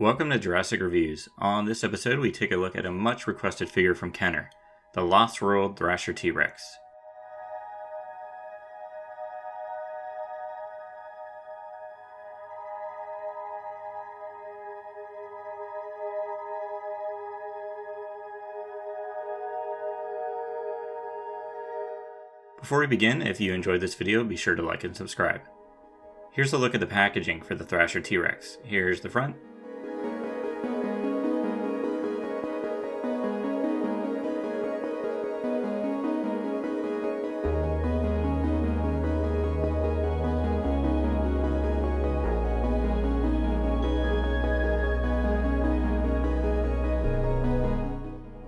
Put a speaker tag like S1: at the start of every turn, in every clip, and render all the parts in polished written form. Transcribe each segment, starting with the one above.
S1: Welcome to Jurassic Reviews. On this episode, we take a look at a much requested figure from Kenner, the Lost World Thrasher T-Rex. Before we begin, if you enjoyed this video, be sure to like and subscribe. Here's a look at the packaging for the Thrasher T-Rex. Here's the front.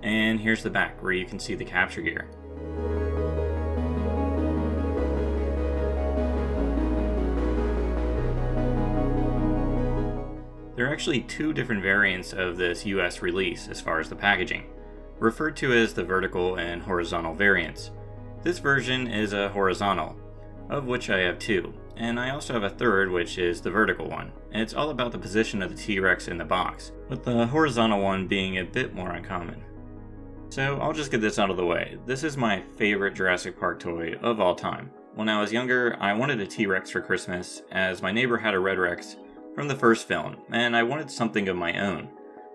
S1: And here's the back, where you can see the capture gear. There are actually two different variants of this US release as far as the packaging, referred to as the vertical and horizontal variants. This version is a horizontal, of which I have two, and I also have a third, which is the vertical one. It's all about the position of the T-Rex in the box, with the horizontal one being a bit more uncommon. So I'll just get this out of the way. This is my favorite Jurassic Park toy of all time. When I was younger, I wanted a T-Rex for Christmas, as my neighbor had a Red Rex from the first film, and I wanted something of my own.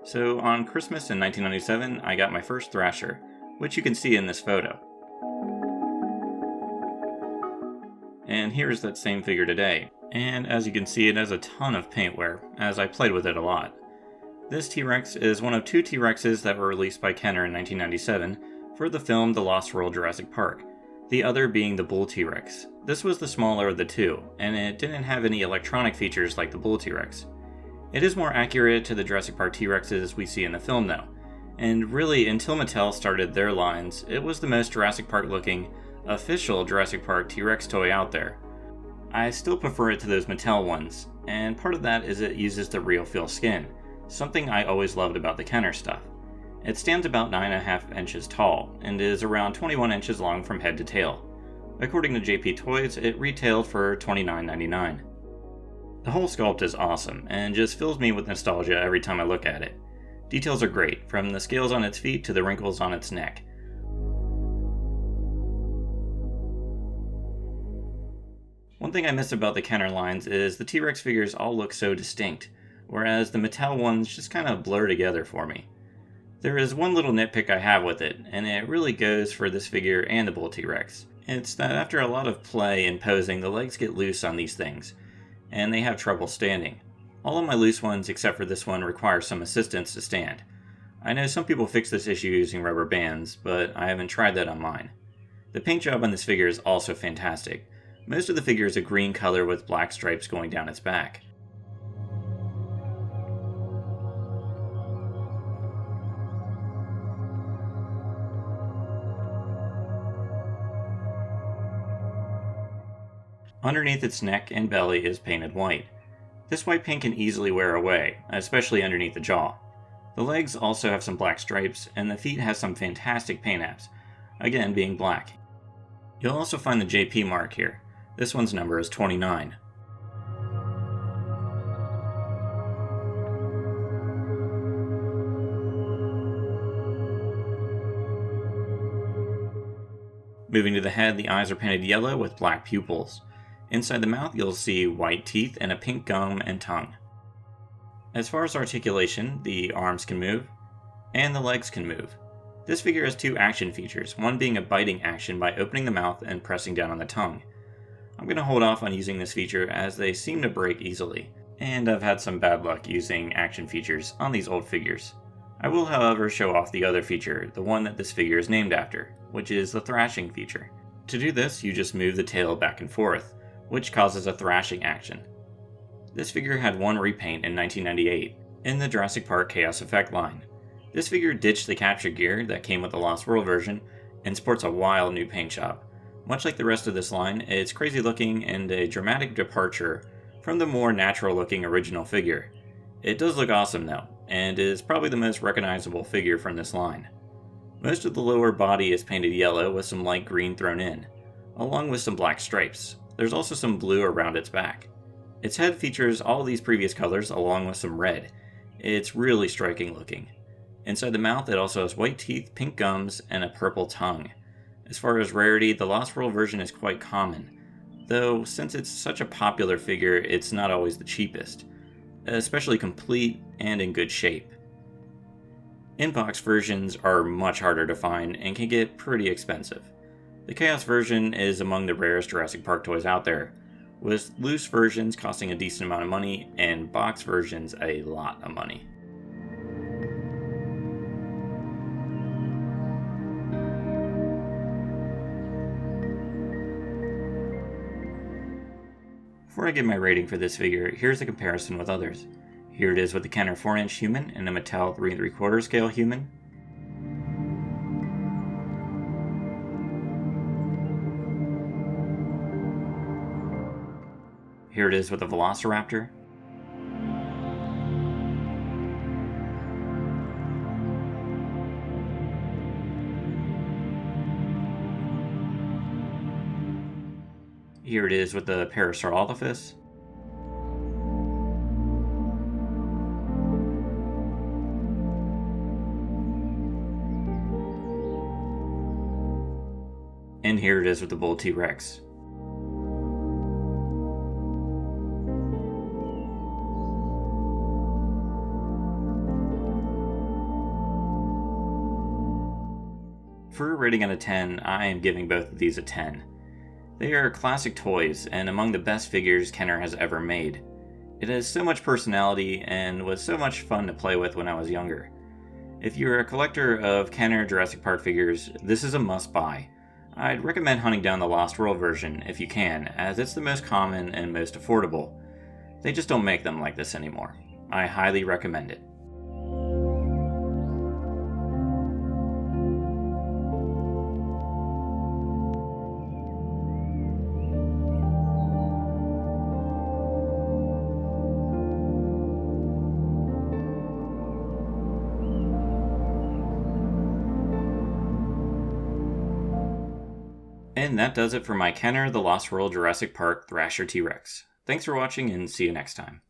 S1: So on Christmas in 1997, I got my first Thrasher, which you can see in this photo. And here's that same figure today. And as you can see, it has a ton of paint wear, as I played with it a lot. This T-Rex is one of two T-Rexes that were released by Kenner in 1997 for the film The Lost World Jurassic Park, the other being the Bull T-Rex. This was the smaller of the two, and it didn't have any electronic features like the Bull T-Rex. It is more accurate to the Jurassic Park T-Rexes we see in the film though, and really until Mattel started their lines, it was the most Jurassic Park looking, official Jurassic Park T-Rex toy out there. I still prefer it to those Mattel ones, and part of that is it uses the real feel skin, something I always loved about the Kenner stuff. It stands about 9.5 inches tall, and is around 21 inches long from head to tail. According to JP Toys, it retailed for $29.99. The whole sculpt is awesome, and just fills me with nostalgia every time I look at it. Details are great, from the scales on its feet to the wrinkles on its neck. One thing I miss about the Kenner lines is the T-Rex figures all look so distinct, whereas the Mattel ones just kind of blur together for me. There is one little nitpick I have with it, and it really goes for this figure and the Bull T-Rex. It's that after a lot of play and posing, the legs get loose on these things, and they have trouble standing. All of my loose ones except for this one require some assistance to stand. I know some people fix this issue using rubber bands, but I haven't tried that on mine. The paint job on this figure is also fantastic. Most of the figure is a green color with black stripes going down its back. Underneath its neck and belly is painted white. This white paint can easily wear away, especially underneath the jaw. The legs also have some black stripes, and the feet has some fantastic paint apps, again being black. You'll also find the JP mark here. This one's number is 29. Moving to the head, the eyes are painted yellow with black pupils. Inside the mouth, you'll see white teeth and a pink gum and tongue. As far as articulation, the arms can move, and the legs can move. This figure has two action features, one being a biting action by opening the mouth and pressing down on the tongue. I'm going to hold off on using this feature as they seem to break easily, and I've had some bad luck using action features on these old figures. I will, however, show off the other feature, the one that this figure is named after, which is the thrashing feature. To do this, you just move the tail back and forth, which causes a thrashing action. This figure had one repaint in 1998, in the Jurassic Park Chaos Effect line. This figure ditched the capture gear that came with the Lost World version, and sports a wild new paint job. Much like the rest of this line, it's crazy looking and a dramatic departure from the more natural looking original figure. It does look awesome though, and is probably the most recognizable figure from this line. Most of the lower body is painted yellow with some light green thrown in, along with some black stripes. There's also some blue around its back. Its head features all these previous colors along with some red, It's really striking looking. Inside the mouth, it also has white teeth, pink gums, and a purple tongue. As far as rarity, the Lost World version is quite common, though since it's such a popular figure, it's not always the cheapest, especially complete and in good shape. In-box versions are much harder to find and can get pretty expensive. The Chaos version is among the rarest Jurassic Park toys out there, with loose versions costing a decent amount of money and box versions a lot of money. Before I give my rating for this figure, here's a comparison with others. Here it is with the Kenner 4-inch human and a Mattel 3 3/4 scale human. Here it is with the Velociraptor. Here it is with the Parasaurolophus. And here it is with the Bull T-Rex. For a rating out of 10, I am giving both of these a 10. They are classic toys and among the best figures Kenner has ever made. It has so much personality and was so much fun to play with when I was younger. If you're a collector of Kenner Jurassic Park figures, this is a must-buy. I'd recommend hunting down the Lost World version if you can, as it's the most common and most affordable. They just don't make them like this anymore. I highly recommend it. And that does it for my Kenner The Lost World Jurassic Park Thrasher T-Rex. Thanks for watching and see you next time.